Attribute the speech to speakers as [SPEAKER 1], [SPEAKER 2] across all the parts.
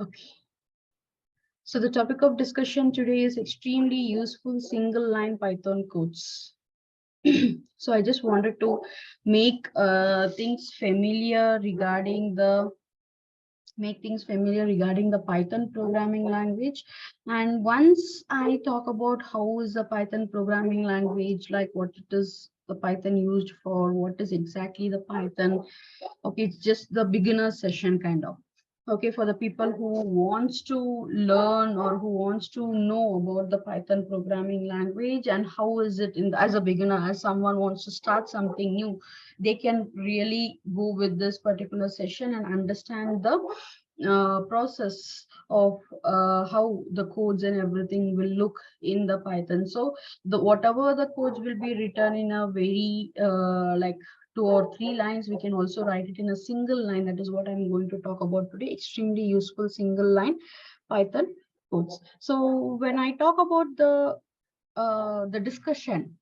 [SPEAKER 1] Okay. So the topic of discussion today is extremely useful single line Python codes. So I just wanted to make things familiar regarding the Python programming language. And once I talk about how is the Python programming language, like what it is the Python used for, what is exactly the Python. Okay, it's just the beginner session kind of. Okay, for the people who wants to learn or who wants to know about the Python programming language and how is it as a beginner, as someone wants to start something new, they can really go with this particular session and understand the process of how the codes and everything will look in the Python. So the whatever the codes will be written in a very like 2 or 3 lines, we can also write it in a single line. That is what I'm going to talk about today. Extremely useful single line Python codes. So when I talk about the discussion,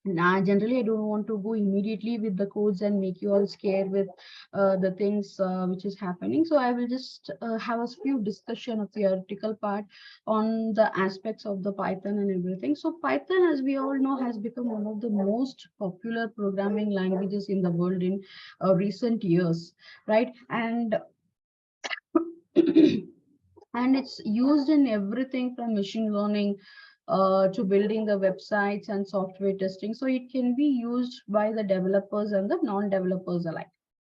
[SPEAKER 1] generally, I don't want to go immediately with the codes and make you all scared with the things which is happening. So I will just have a few discussion of theoretical part on the aspects of the Python and everything. So Python, as we all know, has become one of the most popular programming languages in the world in recent years, right? And and it's used in everything from machine learning to building the websites and software testing. So it can be used by the developers and the non-developers alike.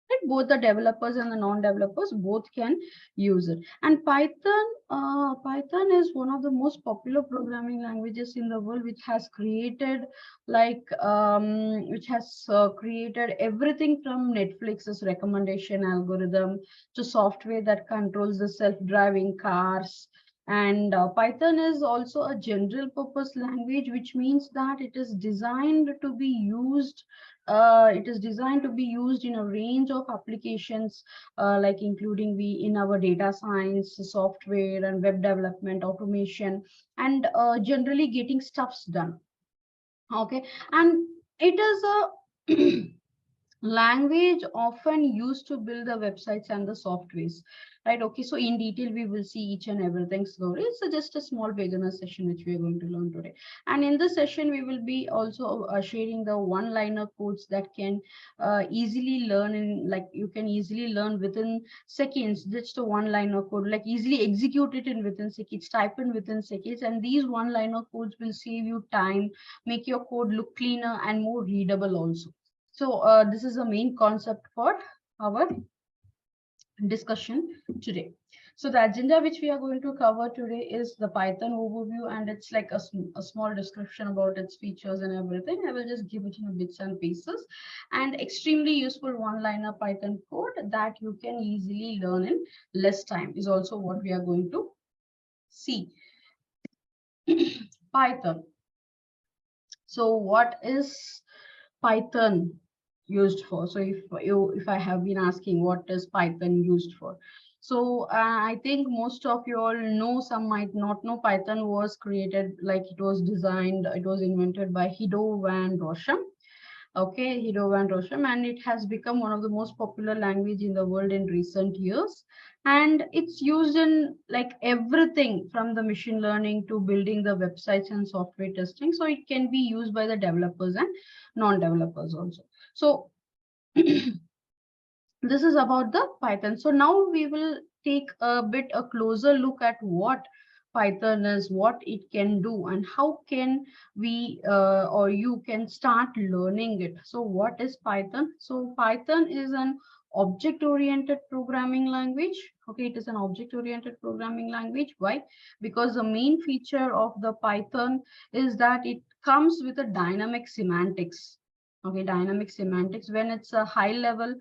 [SPEAKER 1] Right? Both the developers and the non-developers both can use it. And Python is one of the most popular programming languages in the world, which has created created everything from Netflix's recommendation algorithm to software that controls the self-driving cars. And Python is also a general purpose language, which means that it is designed to be used in a range of applications, like including in our data science, software, and web development, automation, and generally getting stuffs done. Okay, and it is a language often used to build the websites and the softwares, right? Okay, so in detail we will see each and everything slowly. It's just a small beginner session which we are going to learn today, and in this session we will be also sharing the one liner codes that can easily learn in, like, you can easily learn within seconds. Just a one liner code, like easily execute it in within seconds, type in within seconds, and these one liner codes will save you time, make your code look cleaner and more readable also. So this is the main concept for our discussion today. So the agenda which we are going to cover today is the Python overview, and it's like a small description about its features and everything. I will just give it in bits and pieces, and extremely useful one-liner Python code that you can easily learn in less time is also what we are going to see. Python. So what is Python used for? So if I have been asking what is Python used for, so I think most of you all know, some might not know. Python was created, like it was invented by Guido van Rossum. Okay, Guido van Rossum, and it has become one of the most popular language in the world in recent years. And it's used in like everything from the machine learning to building the websites and software testing. So it can be used by the developers and non-developers also. So this is about the Python. So now we will take a closer look at what Python is, what it can do, and how can we or you can start learning it. So what is Python? So Python is an object-oriented programming language. Okay, it is an object-oriented programming language. Why? Because the main feature of the Python is that it comes with a dynamic semantics. Okay, dynamic semantics. When it's a high level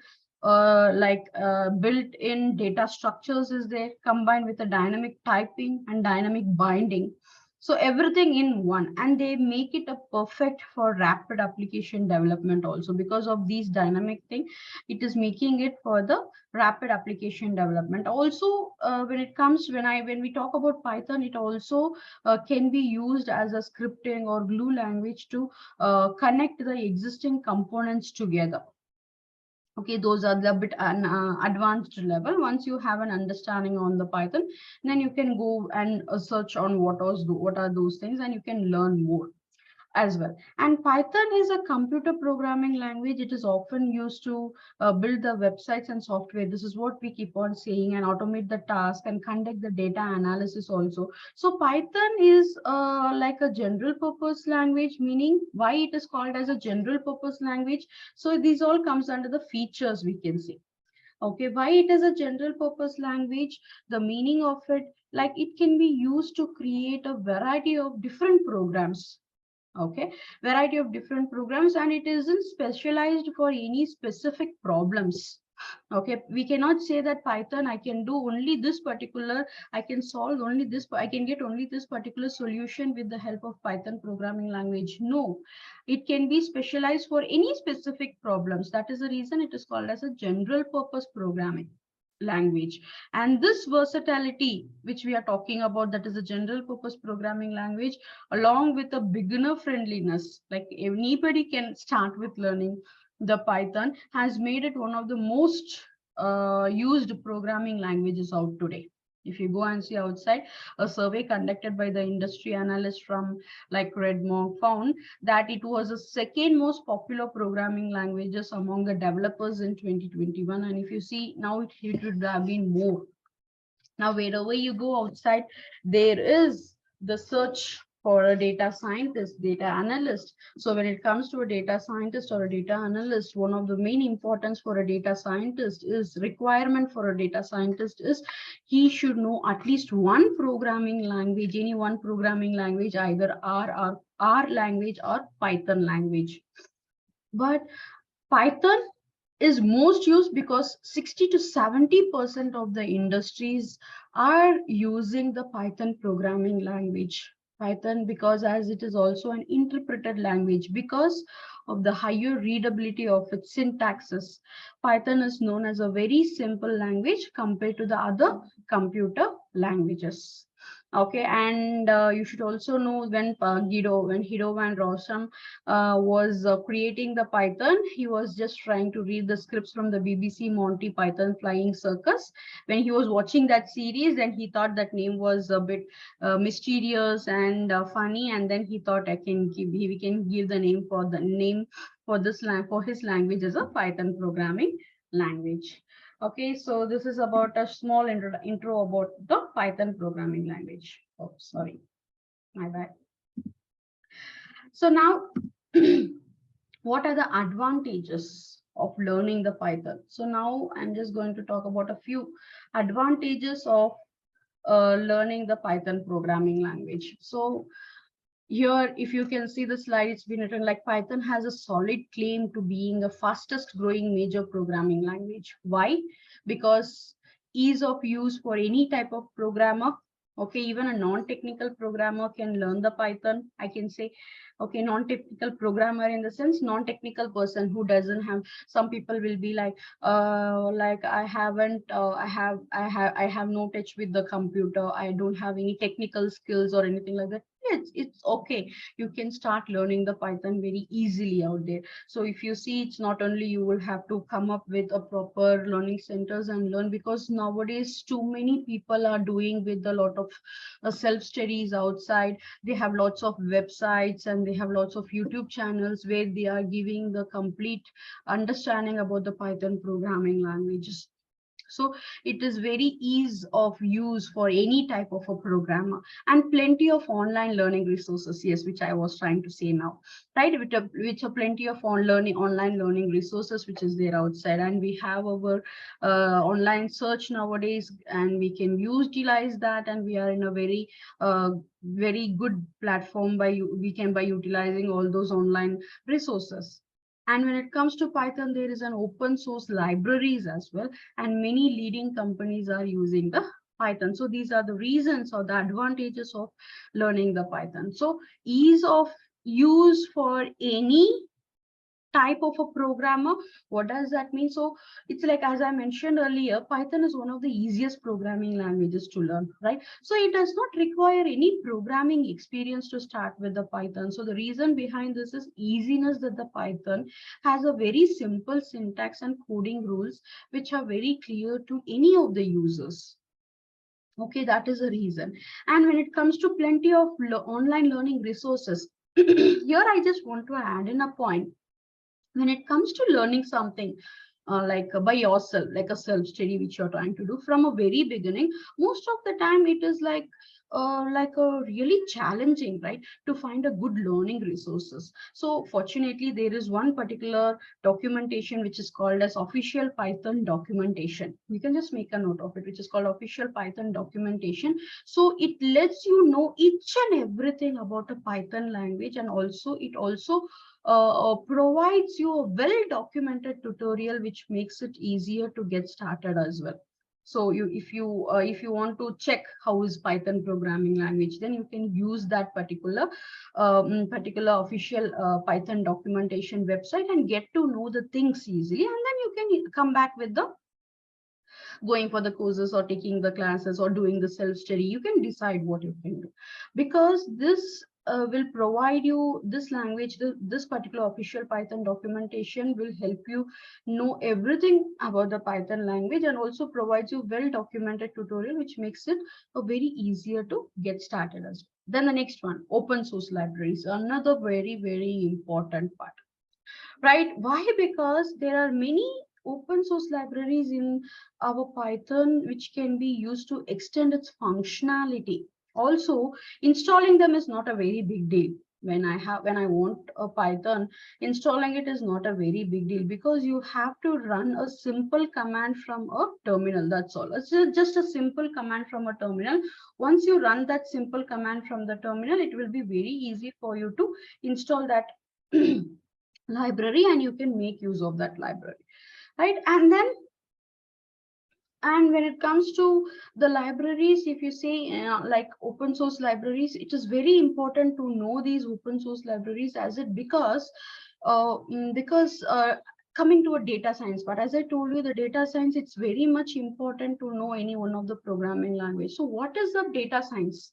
[SPEAKER 1] built-in data structures is there, combined with a dynamic typing and dynamic binding. So everything in one, and they make it a perfect for rapid application development also. Because of these dynamic thing, it is making it for the rapid application development. Also, when we talk about Python, it also can be used as a scripting or glue language to connect the existing components together. Okay, those are the bit advanced level. Once you have an understanding on the Python, then you can go and search on what are those things, and you can learn more as well. And Python is a computer programming language. It is often used to build the websites and software. This is what we keep on saying, and automate the task and conduct the data analysis also. So Python is like a general purpose language, meaning why it is called as a general purpose language. So these all comes under the features we can say. Okay, why it is a general purpose language, the meaning of it, like it can be used to create a variety of different programs. Okay, variety of different programs, and it isn't specialized for any specific problems. Okay, we cannot say that Python I can do only this particular, I can solve only this, I can get only this particular solution with the help of Python programming language. No, it can be specialized for any specific problems. That is the reason it is called as a general purpose programming language. And this versatility which we are talking about, that is a general purpose programming language, along with a beginner friendliness, like anybody can start with learning the Python, has made it one of the most used programming languages out today. If you go and see outside, a survey conducted by the industry analyst from like Redmond found that it was the second most popular programming languages among the developers in 2021. And if you see now, it would have been more. Now, wherever you go outside, there is the search for a data scientist, data analyst. So when it comes to a data scientist or a data analyst, one of the main importance for a data scientist is requirement for a data scientist is he should know at least one programming language, any one programming language, either R language or Python language. But Python is most used because 60 to 70% of the industries are using the Python programming language. Python, because as it is also an interpreted language, because of the higher readability of its syntaxes, Python is known as a very simple language compared to the other computer languages. Okay, and you should also know when Guido van Rossum was creating the Python, he was just trying to read the scripts from the BBC Monty Python Flying Circus. When he was watching that series, then he thought that name was a bit mysterious and funny, and then he thought we can give the name for for his language as a Python programming language. Okay, so this is about a small intro about the Python programming language. Oh, sorry, my bad. So now, what are the advantages of learning the Python? So now I'm just going to talk about a few advantages of learning the Python programming language. So here, if you can see the slide, it's been written like Python has a solid claim to being the fastest growing major programming language. Why? Because ease of use for any type of programmer. Okay, even a non-technical programmer can learn the Python. I can say, okay, non-technical programmer in the sense, non-technical person who doesn't have, some people will be like I have no touch with the computer. I don't have any technical skills or anything like that. It's okay, you can start learning the Python very easily out there. So if you see, it's not only you will have to come up with a proper learning centers and learn, because nowadays too many people are doing with a lot of self studies outside. They have lots of websites and they have lots of YouTube channels where they are giving the complete understanding about the Python programming languages. So it is very ease of use for any type of a programmer, and plenty of online learning resources. Yes, which I was trying to say now, right? Which are plenty of online learning resources which is there outside, and we have our online search nowadays, and we can utilize that, and we are in a very good platform by utilizing all those online resources. And when it comes to Python, there is an open source libraries as well, and many leading companies are using the Python. So these are the reasons or the advantages of learning the Python. So ease of use for any type of a programmer. What does that mean? So it's like, as I mentioned earlier, Python is one of the easiest programming languages to learn, right? So it does not require any programming experience to start with the Python. So the reason behind this is easiness, that the Python has a very simple syntax and coding rules which are very clear to any of the users. Okay, that is the reason. And when it comes to plenty of online learning resources, here I just want to add in a point. When it comes to learning something, by yourself, like a self study which you're trying to do from a very beginning, most of the time it is like a really challenging, right, to find a good learning resources. So fortunately, there is one particular documentation which is called as official Python documentation. You can just make a note of it, which is called official Python documentation. So it lets you know each and everything about a Python language, and also it also provides you a well documented tutorial which makes it easier to get started as well. So if you want to check how is Python programming language, then you can use that particular official Python documentation website and get to know the things easily, and then you can come back with the going for the courses or taking the classes or doing the self study. You can decide what you can do, because this will provide you this language. This particular official Python documentation will help you know everything about the Python language, and also provides you well documented tutorial which makes it a very easier to get started as well. Then the next one, open source libraries, another very important part, right? Why? Because there are many open source libraries in our Python which can be used to extend its functionality. Also, installing them is not a very big deal. When I want a Python, installing it is not a very big deal, because you have to run a simple command from a terminal. That's all. It's just a simple command from a terminal. Once you run that simple command from the terminal, it will be very easy for you to install that library, and you can make use of that library, right? And when it comes to the libraries, if you say like open source libraries, it is very important to know these open source libraries, as it because coming to a data science part, as I told you, the data science, it's very much important to know any one of the programming language. So what is the data science?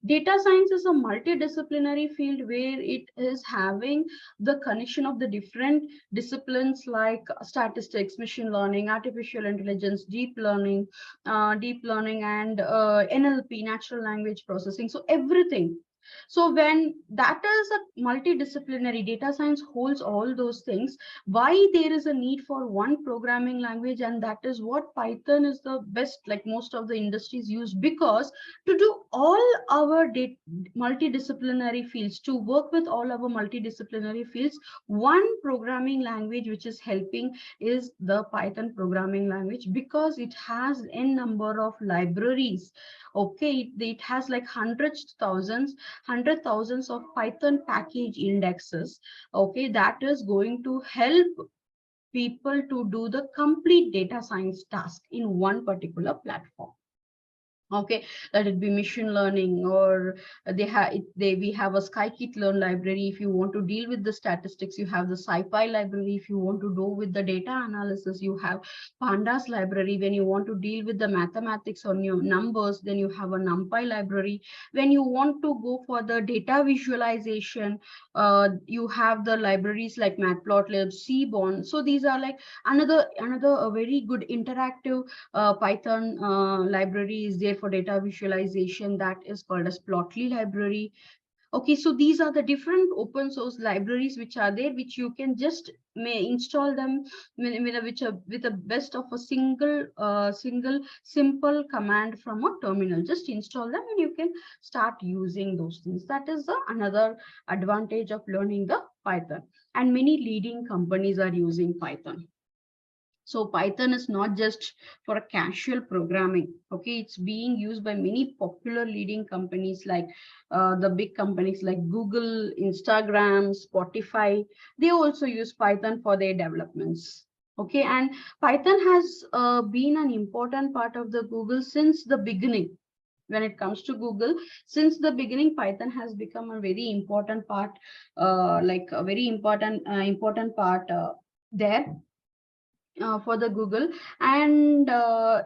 [SPEAKER 1] Data science is a multidisciplinary field where it is having the connection of the different disciplines like statistics, machine learning, artificial intelligence, deep learning, and NLP, natural language processing. So everything. So when that is a multidisciplinary, data science holds all those things. Why there is a need for one programming language, and that is what Python is the best, like most of the industries use, because to do all our multidisciplinary fields, to work with all our multidisciplinary fields, one programming language which is helping is the Python programming language, because it has n number of libraries. Okay, it has like hundred thousands of Python package indexes. Okay, that is going to help people to do the complete data science task in one particular platform. Okay, let it be machine learning, or we have a scikit-learn library. If you want to deal with the statistics, you have the scipy library. If you want to do with the data analysis, you have pandas library. When you want to deal with the mathematics on your numbers, then you have a numpy library. When you want to go for the data visualization, you have the libraries like matplotlib, seaborn. So these are like another a very good interactive Python library is there for data visualization, that is called as Plotly library. Okay, so these are the different open source libraries which are there, which you can just may install them with a best of a single simple command from a terminal. Just install them and you can start using those things. That is another advantage of learning the Python. And many leading companies are using Python. So Python is not just for a casual programming. Okay, it's being used by many popular leading companies, like the big companies like Google, Instagram, Spotify. They also use Python for their developments. Okay, and Python has been an important part of the Google since the beginning. when it comes to Google. Since the beginning, Python has become a very important part, like a very important part there for the Google, and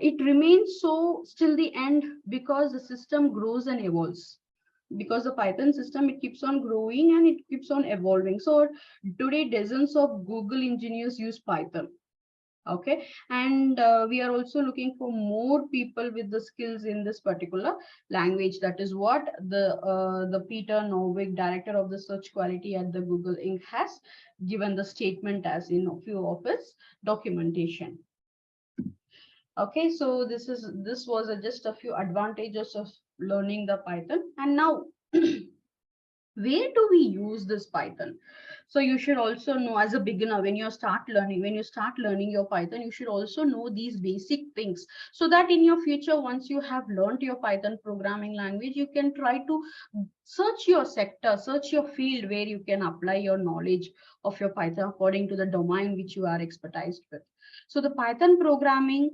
[SPEAKER 1] it remains so till the end because the system grows and evolves. Because the Python system, it keeps on growing and it keeps on evolving. So today, dozens of Google engineers use Python. Okay, and we are also looking for more people with the skills in this particular language. That is what the Peter Novick, director of the search quality at the Google Inc., has given the statement as in a few of his documentation. Okay, so this was just a few advantages of learning the Python. And now where do we use this Python? So you should also know, as a beginner, when you start learning your Python, you should also know these basic things, so that in your future, once you have learned your Python programming language, you can try to search your sector, search your field where you can apply your knowledge of your Python according to the domain which you are expertised with. So the Python programming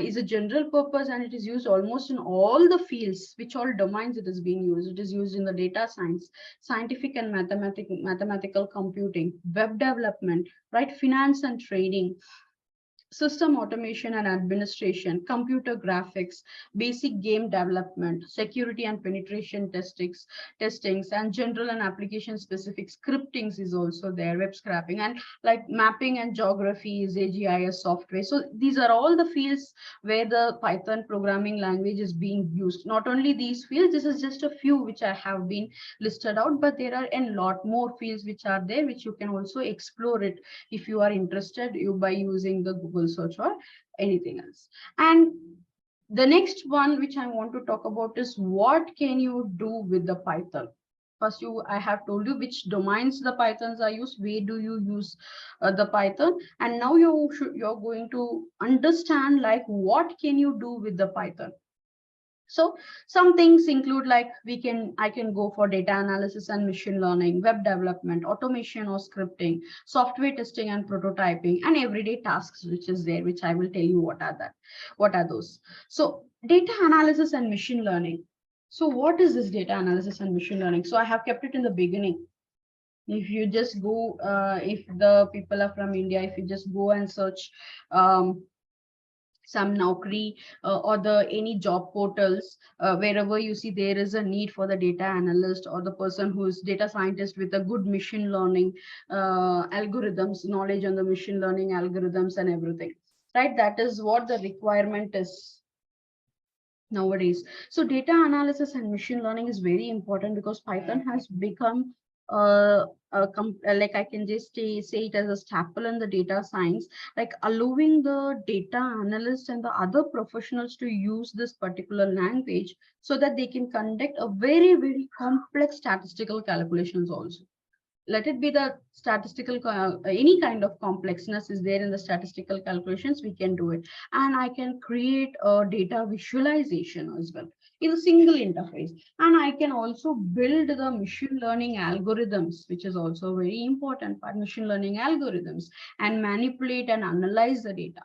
[SPEAKER 1] is a general purpose, and it is used almost in all the fields, which all domains it is being used. It is used in the data science, scientific and mathematical computing, web development, right, finance and trading, system automation and administration, computer graphics, basic game development, security and penetration testings, and general and application specific scriptings is also there, web scraping, and like mapping and geography is AGIS software. So these are all the fields where the Python programming language is being used. Not only these fields, this is just a few which I have been listed out, but there are a lot more fields which are there, which you can also explore it if you are interested by using the Google search or anything else. And the next one which I want to talk about is what can you do with the Python. First, I have told you which domains the Pythons are used, where do you use the Python, and now you're going to understand like what can you do with the Python. So some things include like I can go for data analysis and machine learning, web development, automation or scripting, software testing and prototyping, and everyday tasks which is there, which I will tell you what are those. So data analysis and machine learning. So what is this data analysis and machine learning? So I have kept it in the beginning. If you just go, if the people are from India, if you just go and search some Naukri or the any job portals, wherever you see there is a need for the data analyst or the person who is data scientist with a good machine learning algorithms, knowledge on the machine learning algorithms and everything, right? That is what the requirement is nowadays. So data analysis and machine learning is very important because Python has become like I can just say it as a staple in the data science, like allowing the data analysts and the other professionals to use this particular language so that they can conduct a very, very complex statistical calculations also. Let it be the statistical, any kind of complexness is there in the statistical calculations, we can do it. And I can create a data visualization as well in a single interface. And I can also build the machine learning algorithms, which is also a very important part, machine learning algorithms, and manipulate and analyze the data.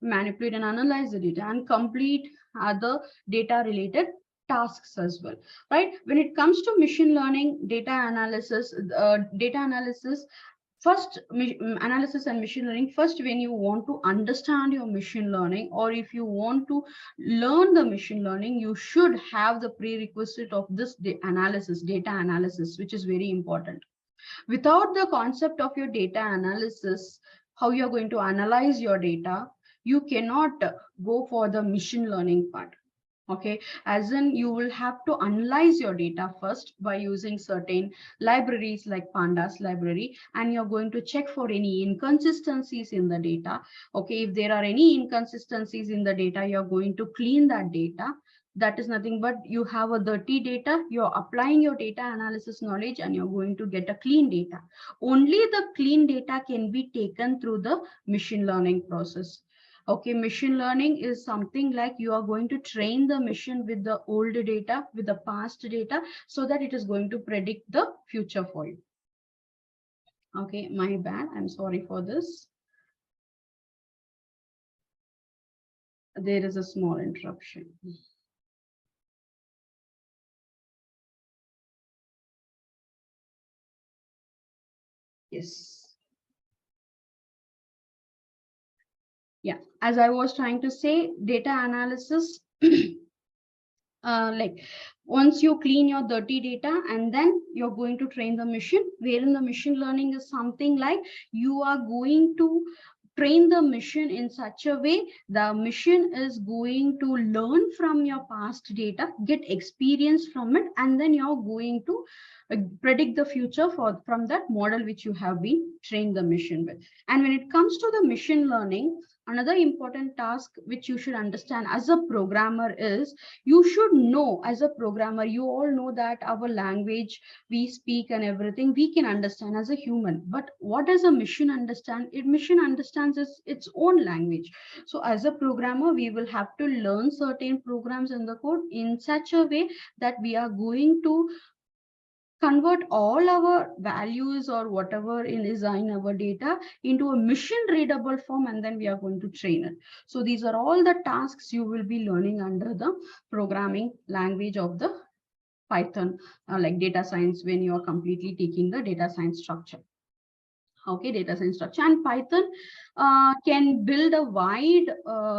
[SPEAKER 1] And complete other data related tasks as well, right? When it comes to machine learning, data analysis, first analysis and machine learning, first when you want to understand your machine learning, or if you want to learn the machine learning, you should have the prerequisite of this data analysis, which is very important. Without the concept of your data analysis, how you're going to analyze your data, you cannot go for the machine learning part. Okay, as in you will have to analyze your data first by using certain libraries like pandas library, and you're going to check for any inconsistencies in the data. Okay, if there are any inconsistencies in the data, you're going to clean that data. That is nothing but you have a dirty data, you're applying your data analysis knowledge, and you're going to get a clean data. Only the clean data can be taken through the machine learning process. Okay, machine learning is something like you are going to train the machine with the old data, with the past data, so that it is going to predict the future for you. Okay, my bad. I'm sorry for this. There is a small interruption. Yes. Yeah, as I was trying to say, data analysis, like once you clean your dirty data and then you're going to train the machine, wherein the machine learning is something like you are going to train the machine in such a way the machine is going to learn from your past data, get experience from it, and then you're going to predict the future from that model which you have been trained the machine with. And when it comes to the machine learning, another important task which you should understand as a programmer is you should know, as a programmer, you all know that our language we speak and everything we can understand as a human, but what does a machine understand? It machine understands its own language. So as a programmer we will have to learn certain programs in the code in such a way that we are going to convert all our values or whatever is in our data into a machine readable form, and then we are going to train it. So these are all the tasks you will be learning under the programming language of the Python, like data science, when you are completely taking the data science structure. Okay, data science structure. And Python can build a wide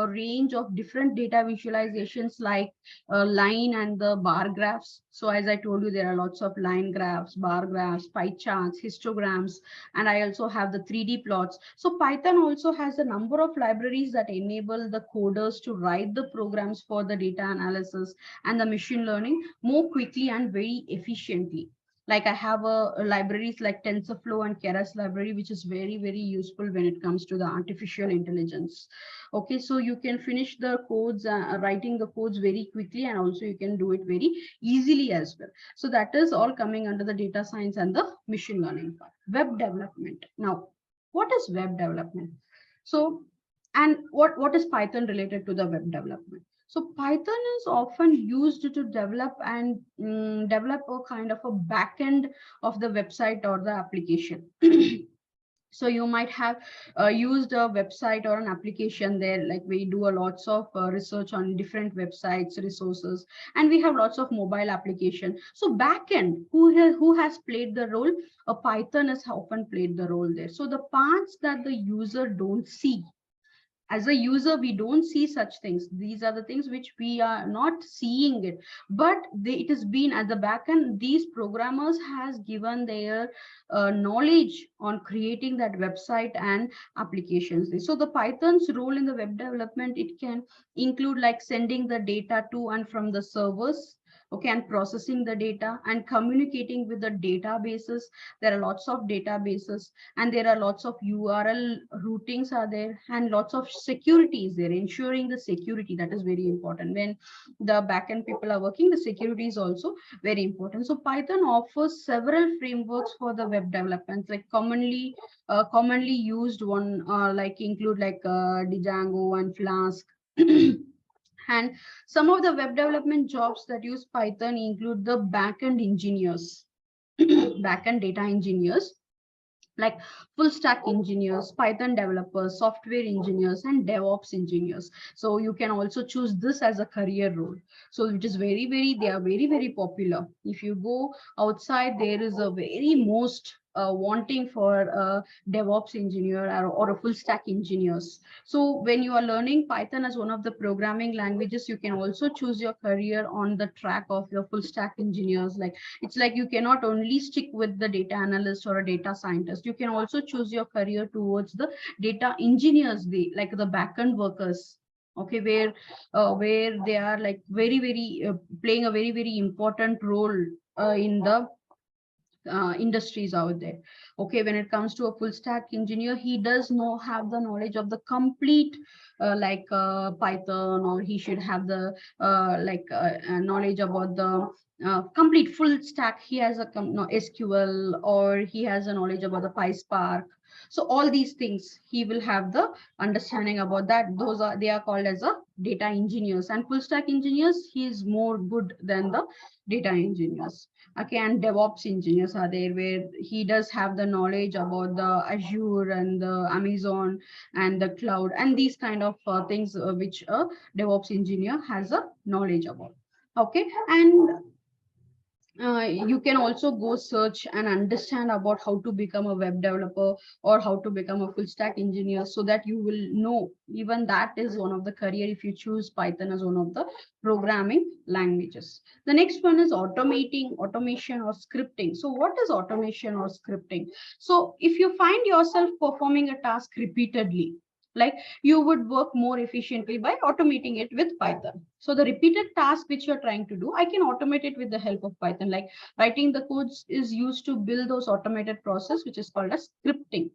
[SPEAKER 1] range of different data visualizations like line and the bar graphs. So as I told you, there are lots of line graphs, bar graphs, pie charts, histograms, and I also have the 3D plots. So Python also has a number of libraries that enable the coders to write the programs for the data analysis and the machine learning more quickly and very efficiently. Like I have a libraries like TensorFlow and Keras library, which is very, very useful when it comes to the artificial intelligence. Okay, so you can finish the codes, writing the codes very quickly, and also you can do it very easily as well. So that is all coming under the data science and the machine learning part. Web development. Now, what is web development? So, and what is Python related to the web development? So Python is often used to develop and develop a kind of a backend of the website or the application. So you might have used a website or an application there, like we do a lots of research on different websites, resources, and we have lots of mobile application. So backend, who has played the role? A Python has often played the role there. So the parts that the user don't see, as a user we don't see such things, these are the things which we are not seeing it, but it has been at the back end, these programmers has given their knowledge on creating that website and applications. So the Python's role in the web development, it can include like sending the data to and from the servers, okay, and processing the data and communicating with the databases. There are lots of databases, and there are lots of URL routings are there, and lots of security is there, ensuring the security. That is very important. When the backend people are working, the security is also very important. So Python offers several frameworks for the web development, like commonly used one like include like Django and Flask. And some of the web development jobs that use Python include the backend engineers, backend data engineers, like full stack engineers, Python developers, software engineers, and DevOps engineers. So you can also choose this as a career role. So it is very, very, they are very, very popular. If you go outside, there is a very most wanting for a DevOps engineer or a full stack engineers. So when you are learning Python as one of the programming languages, you can also choose your career on the track of your full stack engineers. Like it's like you cannot only stick with the data analyst or a data scientist. You can also choose your career towards the data engineers, like the backend workers. Okay, where they are like very, very playing a very, very important role in the industries out there. Okay, when it comes to a full stack engineer, he does know have the knowledge of the complete Python, or he should have the knowledge about the complete full stack. He has a no, SQL, or he has a knowledge about the PySpark. So all these things he will have the understanding about that. Those are, they are called as a data engineers, and full stack engineers, he is more good than the data engineers. Okay, and DevOps engineers are there, where he does have the knowledge about the Azure and the Amazon and the cloud and these kind of things which a DevOps engineer has a knowledge about. Okay, and You can also go search and understand about how to become a web developer or how to become a full stack engineer, so that you will know even that is one of the career if you choose Python as one of the programming languages. The next one is automation or scripting. So what is automation or scripting? So if you find yourself performing a task repeatedly, like, you would work more efficiently by automating it with Python. So the repeated task which you're trying to do, I can automate it with the help of Python. Like, writing the codes is used to build those automated process, which is called as scripting.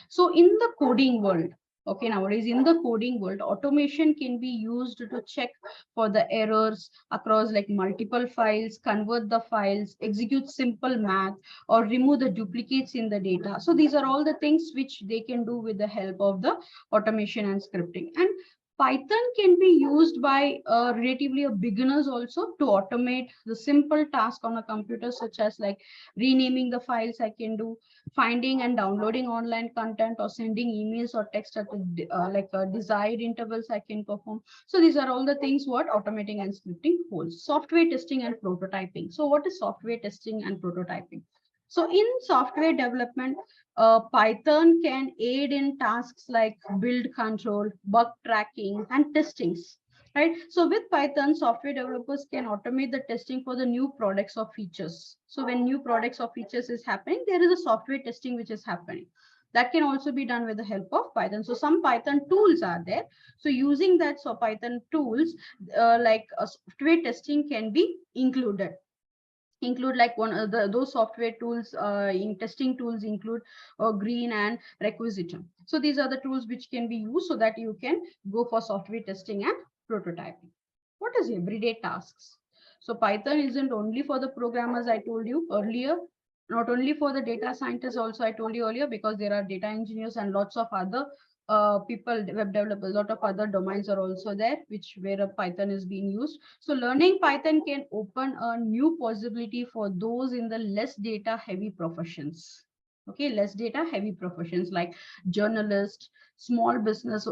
[SPEAKER 1] So in the coding world, okay, nowadays in the coding world, automation can be used to check for the errors across like multiple files, convert the files, execute simple math, or remove the duplicates in the data. So these are all the things which they can do with the help of the automation and scripting. And Python can be used by relatively a beginners also to automate the simple task on a computer, such as like renaming the files I can do, finding and downloading online content, or sending emails or text at desired intervals I can perform. So these are all the things what automating and scripting holds. Software testing and prototyping. So what is software testing and prototyping? So in software development, Python can aid in tasks like build control, bug tracking, and testings. Right. So with Python, software developers can automate the testing for the new products or features. So when new products or features is happening, there is a software testing which is happening. That can also be done with the help of Python. So some Python tools are there. So using that, so Python tools like software testing can be include like one of those software tools in testing tools include green and requisitum. So these are the tools which can be used so that you can go for software testing and prototyping. What is everyday tasks? So Python isn't only for the programmers, I told you earlier, not only for the data scientists also, I told you earlier, because there are data engineers and lots of other people, web developers, a lot of other domains are also there, which where a Python is being used. So learning Python can open a new possibility for those in the less data heavy professions. Okay, less data heavy professions like journalists, small business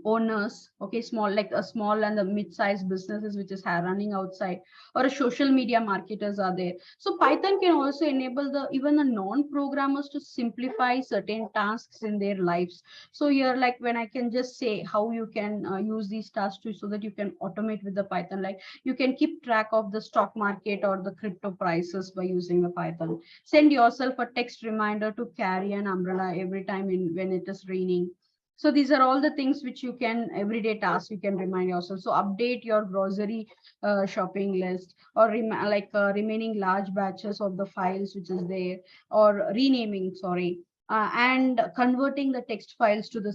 [SPEAKER 1] owners, okay, small like a small and the mid-sized businesses which is running outside, or a social media marketers are there. So Python can also enable the even the non-programmers to simplify certain tasks in their lives. So here, like when I can just say how you can use these tasks to, so that you can automate with the Python, like you can keep track of the stock market or the crypto prices by using the Python. Send yourself a text reminder to carry an umbrella every time when it is raining. So these are all the things which you can, everyday tasks you can remind yourself. So update your grocery shopping list, or remaining large batches of the files which is there, or renaming, sorry, and converting the text files to the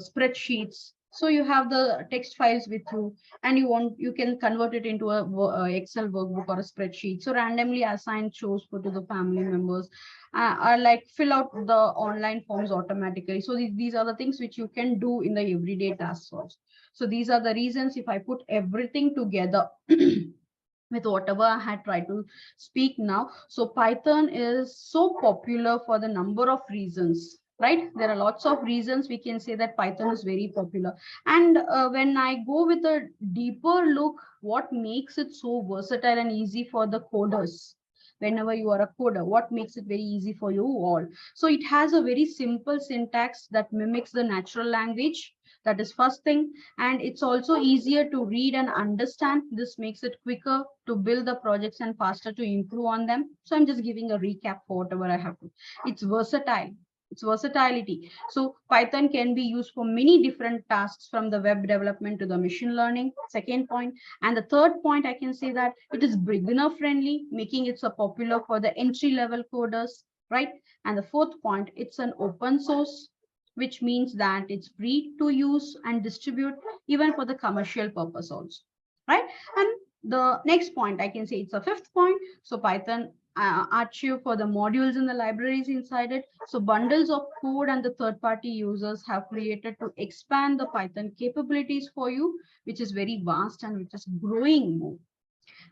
[SPEAKER 1] spreadsheets. So you have the text files with you, and you can convert it into a Excel workbook or a spreadsheet. So randomly assign chores for to the family members, or like fill out the online forms automatically. So these are the things which you can do in the everyday tasks also. So these are the reasons, if I put everything together with whatever I had tried to speak now. So Python is so popular for the number of reasons, right? There are lots of reasons we can say that Python is very popular. And when I go with a deeper look, what makes it so versatile and easy for the coders? Whenever you are a coder, what makes it very easy for you all? So it has a very simple syntax that mimics the natural language. That is first thing. And it's also easier to read and understand. This makes it quicker to build the projects and faster to improve on them. So I'm just giving a recap for whatever I have to. It's versatile. It's versatility. So Python can be used for many different tasks, from the web development to the machine learning. Second point. And the third point, I can say that it is beginner friendly, making it so popular for the entry level coders, right? And the fourth point, it's an open source, which means that it's free to use and distribute even for the commercial purpose also, right? And the next point, I can say it's a fifth point. So Python archive for the modules in the libraries inside it. So bundles of code and the third-party users have created to expand the Python capabilities for you, which is very vast and which is growing more.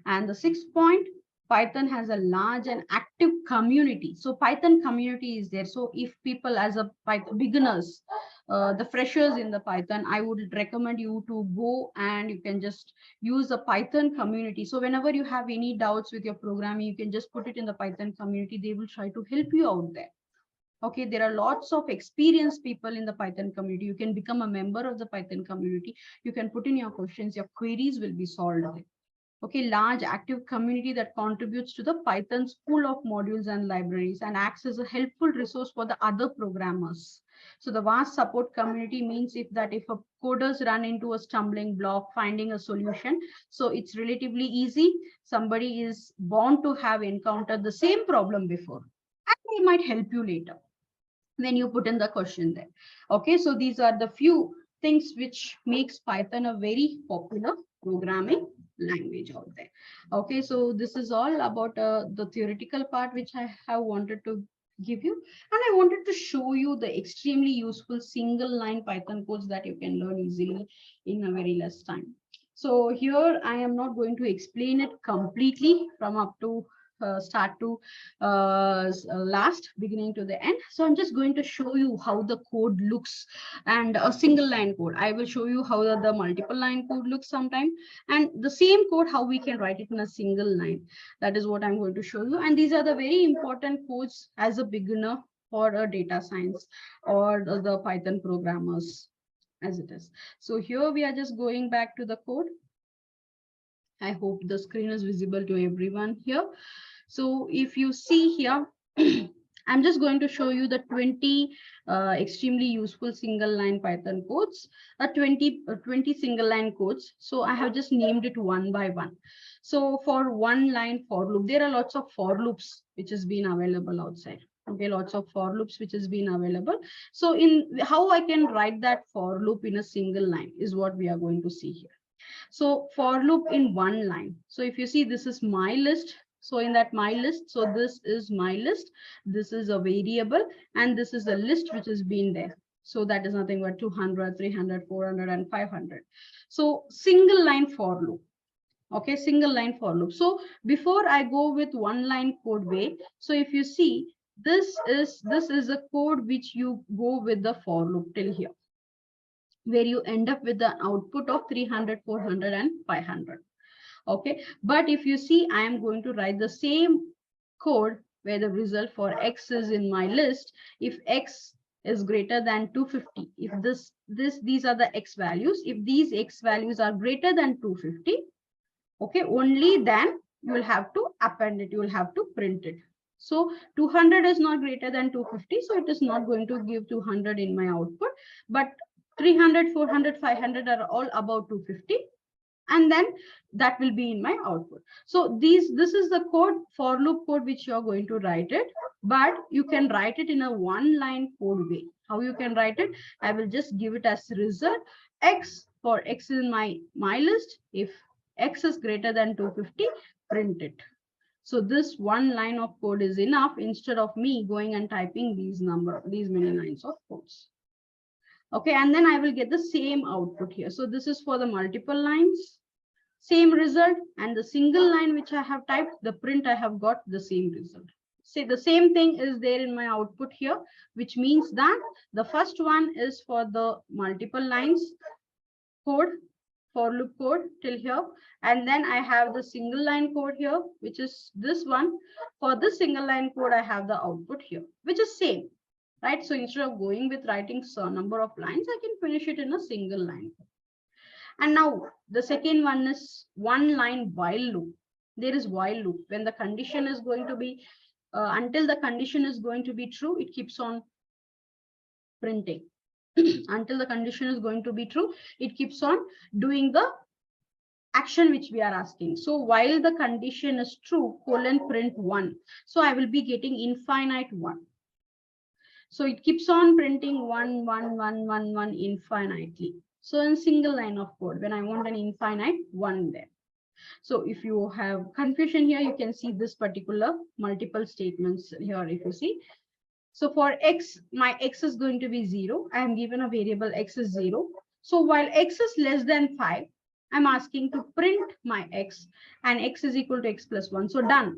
[SPEAKER 1] And the sixth point, Python has a large and active community. So Python community is there. So if people as a Python beginners, the freshers in the Python, I would recommend you to go and you can just use the Python community. So whenever you have any doubts with your programming, you can just put it in the Python community. They will try to help you out there. Okay, there are lots of experienced people in the Python community. You can become a member of the Python community. You can put in your questions, your queries will be solved. Okay, large active community that contributes to the Python's pool of modules and libraries and acts as a helpful resource for the other programmers. So the vast support community means if a coders run into a stumbling block, finding a solution, so it's relatively easy. Somebody is bound to have encountered the same problem before, and they might help you later when you put in the question there. Okay, so these are the few things which makes Python a very popular programming language out there. Okay, so this is all about the theoretical part which I have wanted to give you, and I wanted to show you the extremely useful single line Python codes that you can learn easily in a very less time. So here I am not going to explain it completely from up to start to last, beginning to the end. So I'm just going to show you how the code looks, and a single line code. I will show you how the multiple line code looks sometime, and the same code, how we can write it in a single line. That is what I'm going to show you. And these are the very important codes as a beginner for a data science or the Python programmers as it is. So here we are just going back to the code. I hope the screen is visible to everyone here. So if you see here, I'm just going to show you the 20 extremely useful single line Python codes, 20 single line codes. So I have just named it one by one. So for one line for loop, there are lots of for loops which has been available outside. Okay, lots of for loops which has been available. So in how I can write that for loop in a single line is what we are going to see here. So for loop in one line. So if you see, this is my list. So in that my list, so this is my list. This is a variable, and this is a list which has been there. So that is nothing but 200, 300, 400, and 500. So single line for loop. Okay, single line for loop. So before I go with one line code way, so if you see, this is a code which you go with the for loop till here, where you end up with the output of 300, 400, and 500. Okay, but if you see, I am going to write the same code where the result for x is in my list. If x is greater than 250, if these are the x values, if these x values are greater than 250, okay, only then you will have to append it, you will have to print it. So 200 is not greater than 250, so it is not going to give 200 in my output, but 300, 400, 500 are all above 250, and then that will be in my output. So this is the code, for loop code, which you're going to write it, but you can write it in a one line code way. How you can write it? I will just give it as result x, for x in my list. If x is greater than 250, print it. So this one line of code is enough instead of me going and typing these many lines of codes. Okay, and then I will get the same output here. So this is for the multiple lines, same result, and the single line which I have typed, the print, I have got the same result. Say the same thing is there in my output here, which means that the first one is for the multiple lines code, for loop code till here, and then I have the single line code here, which is this one. For this single line code, I have the output here, which is same. Right? So instead of going with writing a number of lines, I can finish it in a single line. And now the second one is one line while loop. There is while loop. When the condition is going to be, until the condition is going to be true, it keeps on printing. Until the condition is going to be true, it keeps on doing the action which we are asking. So while the condition is true, colon print 1. So I will be getting infinite 1. So it keeps on printing 1, 1, 1, 1, 1 infinitely. So in single line of code, when I want an infinite 1 there. So if you have confusion here, you can see this particular multiple statements here if you see. So for x, my x is going to be 0. I am given a variable x is 0. So while x is less than 5, I'm asking to print my x, and x is equal to x plus 1. So done.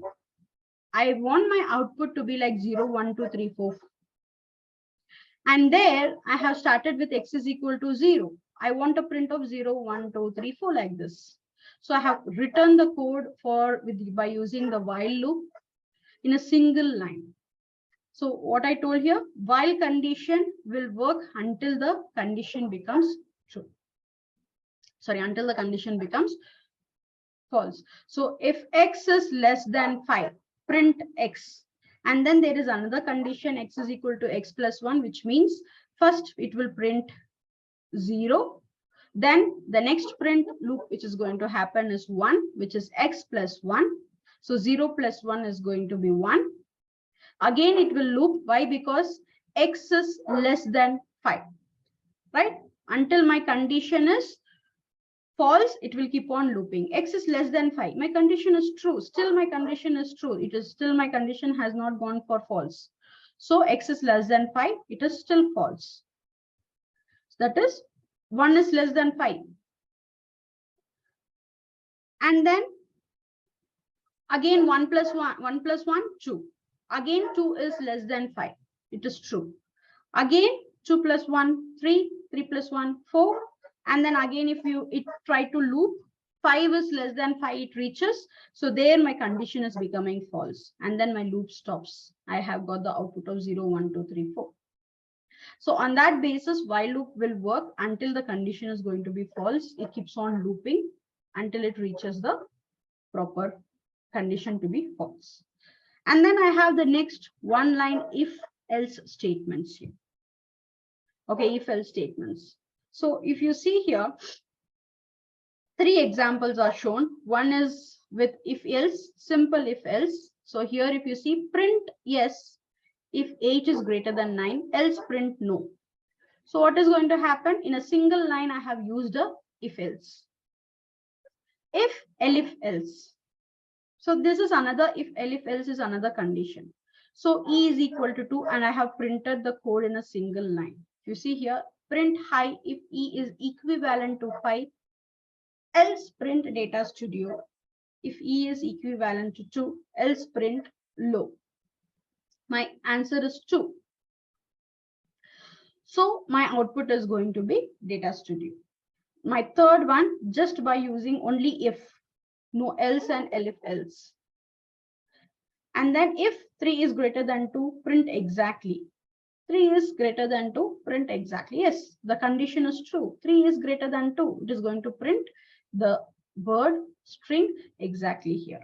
[SPEAKER 1] I want my output to be like 0, 1, 2, 3, 4. And there I have started with x is equal to 0. I want a print of 0, 1, 2, 3, 4 like this. So I have written the code by using the while loop in a single line. So what I told here, while condition will work until the condition becomes true. Sorry, until the condition becomes false. So if x is less than 5, print x. And then there is another condition, x is equal to x plus 1, which means first it will print 0. Then the next print loop which is going to happen is 1, which is x plus 1. So 0 plus 1 is going to be 1. Again, it will loop. Why? Because x is less than 5, right? Until my condition is false, it will keep on looping. X is less than 5. My condition is true. Still my condition is true. It is still my condition has not gone for false. So x is less than 5. It is still false. That is 1 is less than 5. And then again 1 plus 1 plus 1, 2. Again 2 is less than 5. It is true. Again 2 plus 1, 3. 3 plus 1, 4. And then again, if it try to loop, 5 is less than 5, it reaches. So there my condition is becoming false. And then my loop stops. I have got the output of 0, 1, 2, 3, 4. So on that basis, while loop will work until the condition is going to be false. It keeps on looping until it reaches the proper condition to be false. And then I have the next one line if-else statements here. Okay, if-else statements. So if you see here, 3 examples are shown. One is with if-else, simple if-else. So here if you see, print yes if 8 is greater than 9, else print no. So what is going to happen? In a single line, I have used a if-else. If, elif, else. So this is another if, elif, else is another condition. So E is equal to 2 and I have printed the code in a single line. You see here, print high if E is equivalent to 5, else print data studio if E is equivalent to 2, else print low. My answer is 2. So my output is going to be data studio. My third one, just by using only if, no else and elif else. And then if 3 is greater than 2, print exactly. 3 is greater than 2, print exactly. Yes, the condition is true. 3 is greater than 2. It is going to print the word string exactly here.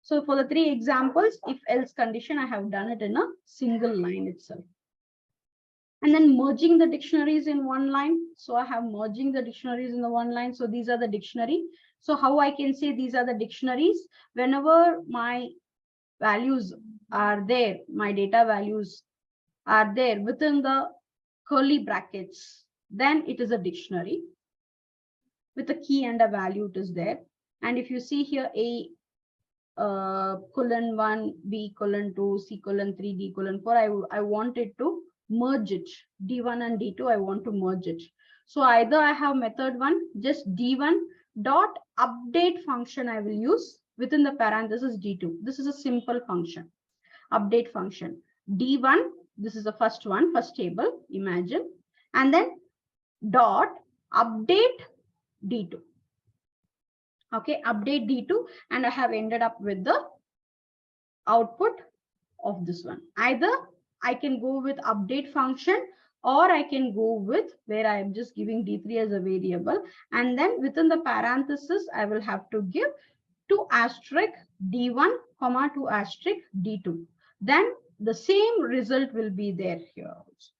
[SPEAKER 1] So for the 3 examples, if else condition, I have done it in a single line itself. And then merging the dictionaries in one line. So I have merging the dictionaries in the one line. So these are the dictionary. So how I can say these are the dictionaries? Whenever my values are there, my data values are there within the curly brackets, then it is a dictionary with a key and a value it is there. And if you see here A colon 1, B colon 2, C colon 3, D colon 4, I want it to merge it. D1 and D2, I want to merge it. So either I have method 1, just D1 dot update function I will use within the parenthesis D2. This is a simple function, update function. D1, this is the first one, first table, imagine, and then dot update D2. Okay, update D2, and I have ended up with the output of this one. Either I can go with update function, or I can go with where I am just giving D3 as a variable, and then within the parenthesis, I will have to give 2 asterisk D1, comma 2 asterisk D2. Then the same result will be there here also.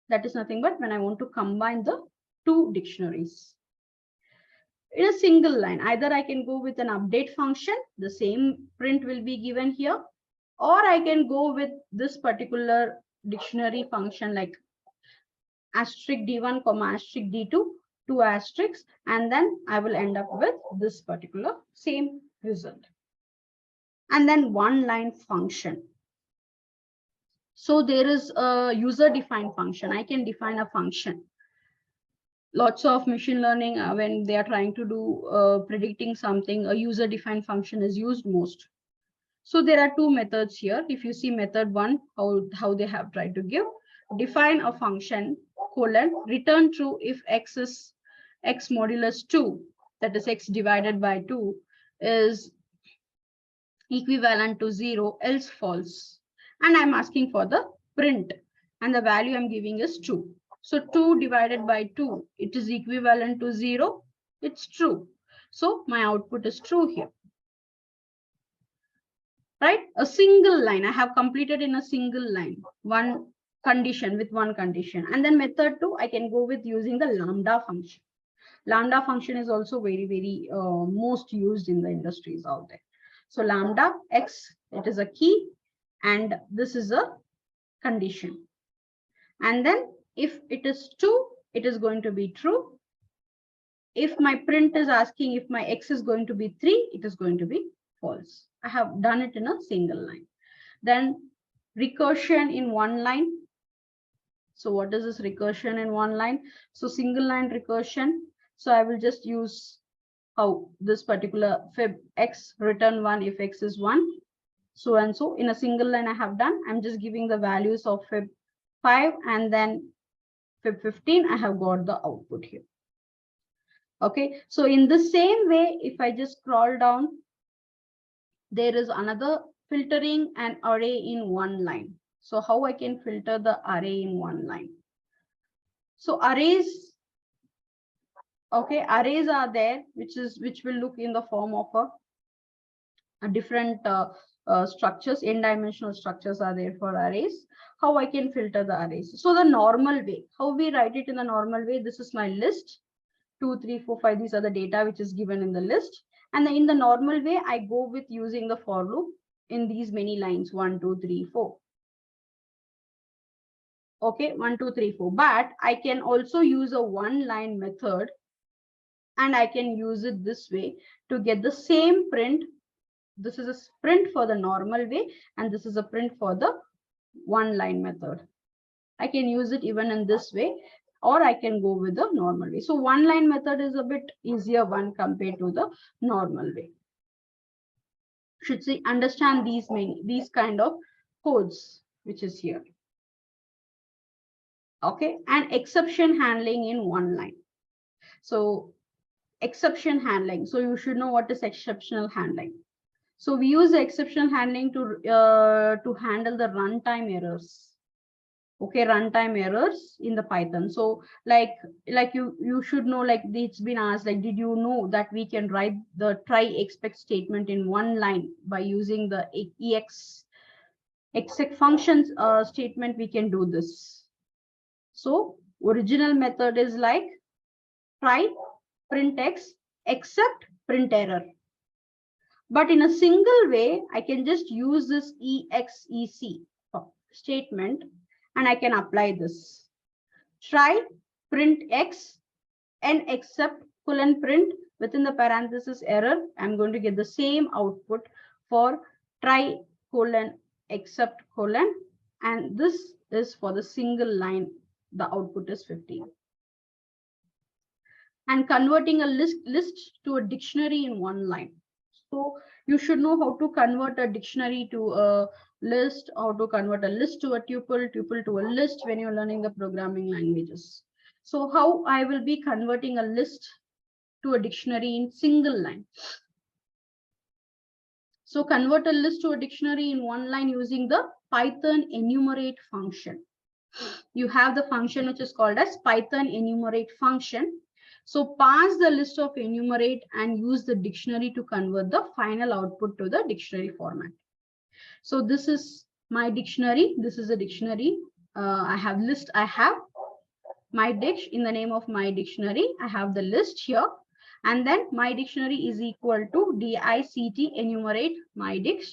[SPEAKER 1] That is nothing but when I want to combine the 2 dictionaries in a single line. Either I can go with an update function, the same print will be given here, or I can go with this particular dictionary function like asterisk D1, comma asterisk D2, 2 asterisks, and then I will end up with this particular same result. And then one line function. So there is a user defined function. I can define a function. Lots of machine learning, when they are trying to do predicting something, a user defined function is used most. So there are 2 methods here. If you see method 1, how they have tried to give define a function, colon, return true if x is x modulus 2, that is x divided by 2, is equivalent to 0, else false. And I'm asking for the print, and the value I'm giving is 2. So 2 divided by 2, it is equivalent to 0. It's true. So my output is true here. Right? A single line. I have completed in a single line. One condition with one condition. And then method 2, I can go with using the lambda function. Lambda function is also very most used in the industries out there. So lambda x, it is a key, and this is a condition. And then if it is 2, it is going to be true. If my print is asking if my x is going to be 3, it is going to be false. I have done it in a single line. Then recursion in one line. So what is this recursion in one line? So single line recursion. So I will just use how this particular fib x return 1 if x is 1. So and so in a single line I have done. I'm just giving the values of fib 5 and then fib 15. I have got the output here. Okay, so in the same way, if I just scroll down, there is another filtering an array in one line. So how I can filter the array in one line? So arrays, okay, arrays are there, which will look in the form of a different structures, n-dimensional structures are there for arrays. How I can filter the arrays? So the normal way, how we write it in the normal way, this is my list. 2, 3, 4, 5, these are the data which is given in the list. And then in the normal way, I go with using the for loop in these many lines, 1, 2, 3, 4. Okay, 1, 2, 3, 4. But I can also use a one line method, and I can use it this way to get the same print. This is a print for the normal way, and this is a print for the one line method. I can use it even in this way, or I can go with the normal way. So one line method is a bit easier one compared to the normal way. Should see understand these kind of codes which is here. Okay, and exception handling in one line. So exception handling. So you should know what is exceptional handling. So we use exception handling to handle the runtime errors. Okay, runtime errors in the Python. So like you should know, like it's been asked, like, did you know that we can write the try expect statement in one line by using the exec functions statement? We can do this. So original method is like try print x except print error. But in a single way, I can just use this exec statement, and I can apply this. Try print x and except colon print within the parenthesis error. I'm going to get the same output for try colon except colon, and this is for the single line. The output is 15. And converting a list to a dictionary in one line. So you should know how to convert a dictionary to a list, how to convert a list to a tuple to a list when you're learning the programming languages. So how I will be converting a list to a dictionary in single line. So convert a list to a dictionary in one line using the Python enumerate function. You have the function which is called as Python enumerate function. So pass the list of enumerate and use the dictionary to convert the final output to the dictionary format. So this is my dictionary. This is a dictionary. I have list. I have my dict in the name of my dictionary. I have the list here. And then my dictionary is equal to dict enumerate my dict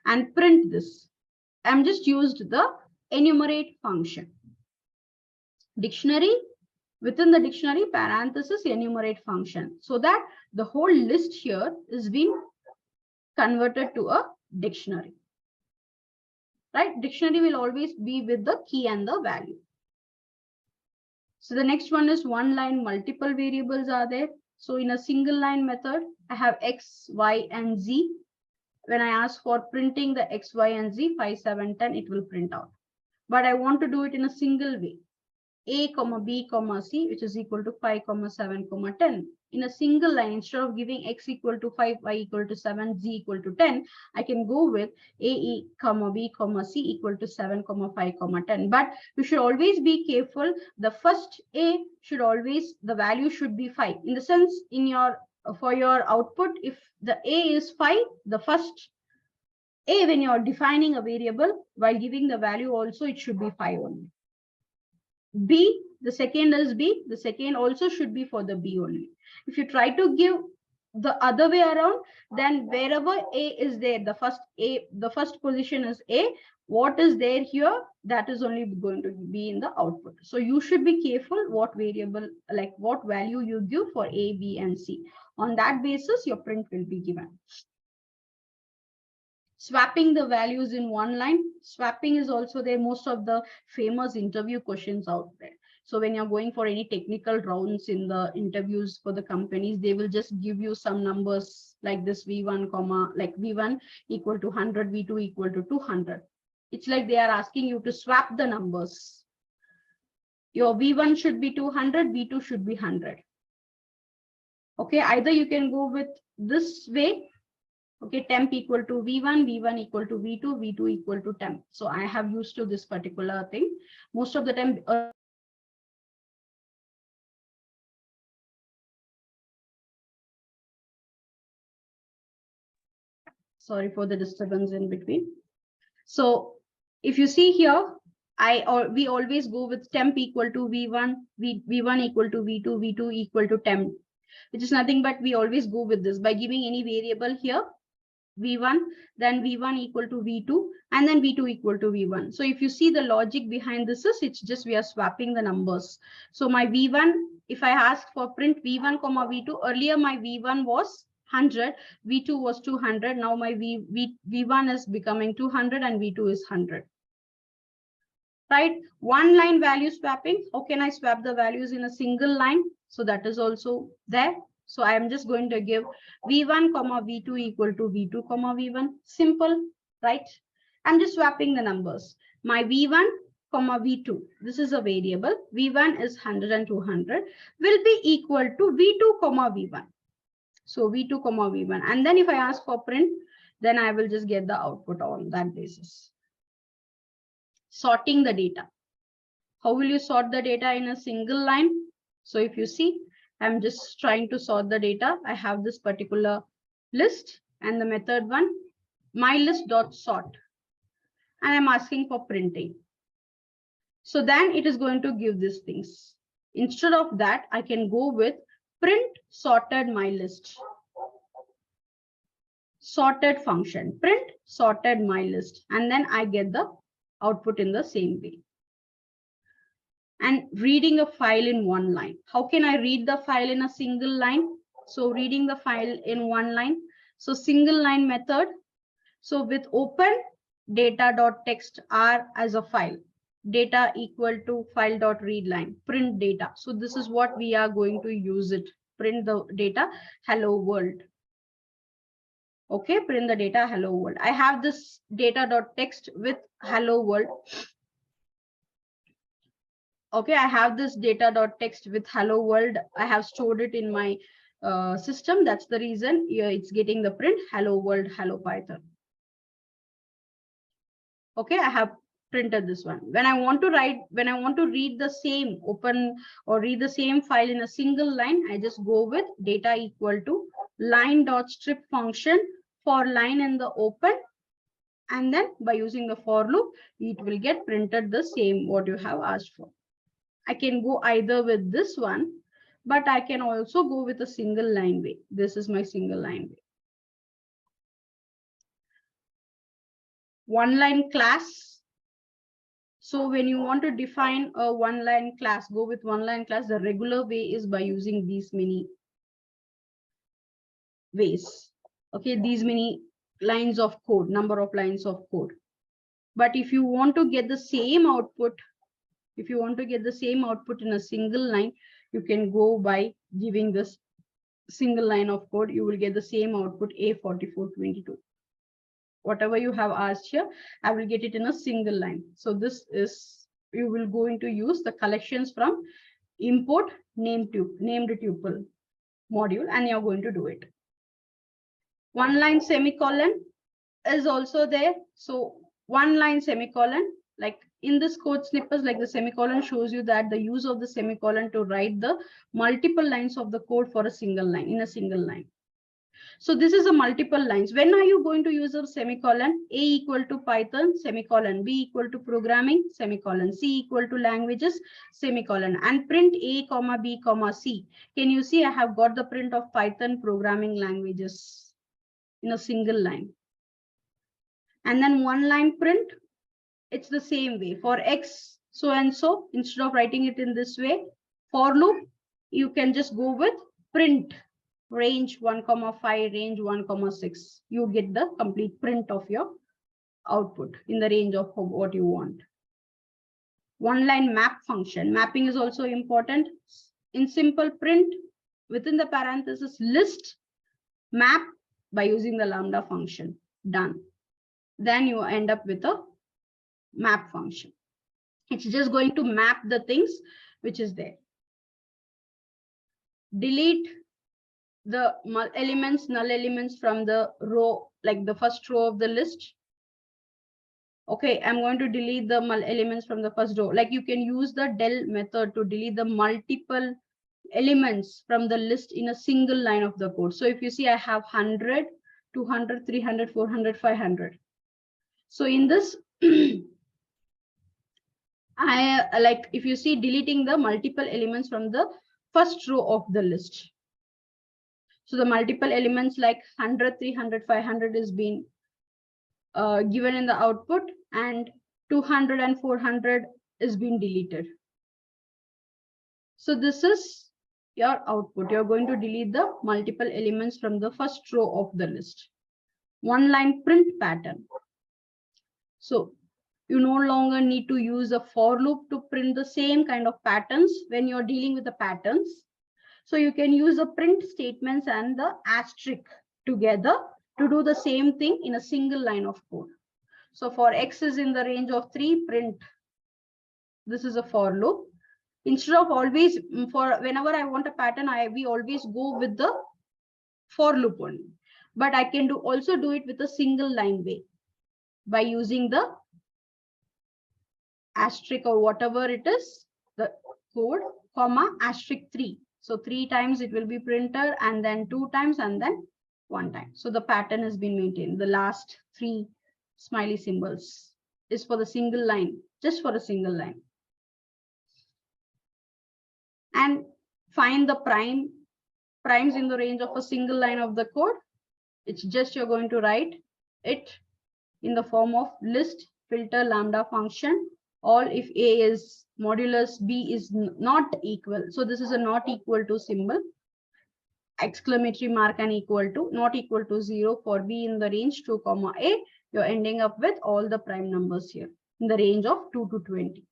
[SPEAKER 1] and print this. I'm just used the enumerate function. Dictionary, within the dictionary parenthesis enumerate function, so that the whole list here is being converted to a dictionary. Right? Dictionary will always be with the key and the value. So the next one is one line multiple variables are there. So in a single line method, I have x, y, and z. When I ask for printing the x, y, and z, 5, 7, 10, it will print out. but I want to do it in a single way. A comma B comma C, which is equal to 5 comma 7 comma 10. In a single line, instead of giving x equal to 5, y equal to 7, z equal to 10, I can go with A comma B comma C equal to 7 comma 5 comma 10. But you should always be careful. The first A should always, the value should be 5. In the sense, in your for your output, if the A is 5, the first A, when you're defining a variable, while giving the value also, it should be 5 only. B, the second is B, the second also should be for the B only. If you try to give the other way around, then wherever A is there, the first position is A, what is there here, that is only going to be in the output. So you should be careful what variable, like what value you give for A, B, and C. On that basis, your print will be given. Swapping the values in one line. Swapping is also there, most of the famous interview questions out there. So when you're going for any technical rounds in the interviews for the companies, they will just give you some numbers like this V1 comma, like V1 equal to 100, V2 equal to 200. It's like they are asking you to swap the numbers. Your V1 should be 200, V2 should be 100. Okay, either you can go with this way. Okay, temp equal to V1, V1 equal to V2, V2 equal to temp. So I have used to this particular thing. Most of the time, sorry for the disturbance in between. So if you see here, we always go with temp equal to V1, V1 equal to V2, V2 equal to temp, which is nothing but we always go with this by giving any variable here. V1, then V1 equal to V2, and then V2 equal to V1. So if you see the logic behind this is, it's just we are swapping the numbers. So my V1, if I ask for print V1 comma V2, earlier my V1 was 100, V2 was 200. Now my V1 is becoming 200 and V2 is 100. Right? One line value swapping. How can I swap the values in a single line? So that is also there. So I am just going to give V1 comma V2 equal to V2 comma V1. Simple, right? I'm just swapping the numbers. My V1 comma V2, this is a variable. V1 is 100 and 200 will be equal to V2 comma V1. So V2 comma V1. And then if I ask for print, then I will just get the output on that basis. Sorting the data. How will you sort the data in a single line? So if you see, I'm just trying to sort the data. I have this particular list and the method one, mylist.sort. And I'm asking for printing. So then it is going to give these things. Instead of that, I can go with print sorted mylist. Sorted function, print sorted mylist. And then I get the output in the same way. And reading a file in one line. How can I read the file in a single line? So reading the file in one line. So single line method. So with open data.text r as a file. Data equal to file.readline. Print data. So this is what we are going to use it. Print the data. Hello world. Okay, print the data. Hello world. I have this data.text with hello world. Okay, I have this data.text with hello world. I have stored it in my system. That's the reason it's getting the print hello world, hello Python. Okay, I have printed this one. When I want to read the same open or read the same file in a single line, I just go with data equal to line.strip function for line in the open. And then by using the for loop, it will get printed the same what you have asked for. I can go either with this one, but I can also go with a single line way. This is my single line way. One line class. So when you want to define a one line class, go with one line class. The regular way is by using these many ways. Okay, these many lines of code, number of lines of code. But if you want to get the same output, in a single line, you can go by giving this single line of code. You will get the same output A4422. whatever you have asked here, I will get it in a single line. So this is, you will going to use the collections from import named tuple module, and you're going to do it. One line semicolon is also there. So one line semicolon, like in this code snippets, like the semicolon shows you that the use of the semicolon to write the multiple lines of the code for a single line, in a single line. So this is a multiple lines. When are you going to use a semicolon? A equal to Python, semicolon. B equal to programming, semicolon. C equal to languages, semicolon. And print A, comma B, comma C. Can you see I have got the print of Python programming languages in a single line. And then one line print, it's the same way. For X, so and so, instead of writing it in this way, for loop, you can just go with print range 1,5, range 1,6. You get the complete print of your output in the range of what you want. One line map function. Mapping is also important. In simple print, within the parenthesis list, map by using the lambda function. Done. Then you end up with a map function. It's just going to map the things which is there. Delete the elements, null elements from the row, like the first row of the list. Okay, I'm going to delete the null elements from the first row. Like you can use the del method to delete the multiple elements from the list in a single line of the code. So if you see, I have 100, 200, 300, 400, 500. So in this, I like, if you see, deleting the multiple elements from the first row of the list. So the multiple elements like 100, 300, 500 is being given in the output, and 200 and 400 is being deleted. So this is your output. You're going to delete the multiple elements from the first row of the list. One line print pattern. So you no longer need to use a for loop to print the same kind of patterns when you're dealing with the patterns. So you can use the print statements and the asterisk together to do the same thing in a single line of code. So for X is in the range of 3, print. This is a for loop. Instead of always, for whenever I want a pattern, we always go with the for loop only. But I can also do it with a single line way by using the asterisk or whatever it is, the code, comma, asterisk 3. So 3 times it will be printer, and then 2 times, and then 1 time. So the pattern has been maintained. The last 3 smiley symbols is for the single line, just for a single line. And find the primes in the range of a single line of the code. It's just you're going to write it in the form of list filter lambda function. All if A is modulus B is not equal. So this is a not equal to symbol. Exclamatory mark and equal to, not equal to 0 for B in the range 2, comma A. You're ending up with all the prime numbers here in the range of 2 to 20.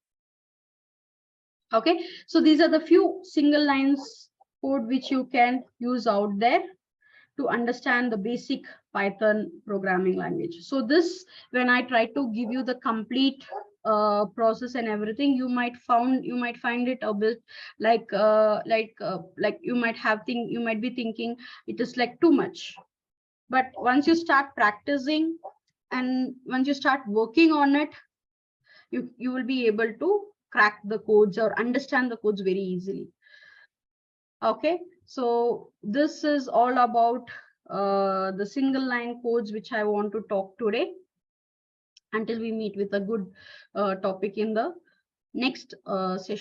[SPEAKER 1] Okay, so these are the few single lines code which you can use out there to understand the basic Python programming language. So this, when I try to give you the complete process and everything, you might find it a bit like you might be thinking it is like too much. But once you start practicing and once you start working on it, you will be able to crack the codes or understand the codes very easily. Okay, so this is all about the single line codes which I want to talk today, until we meet with a good topic in the next session.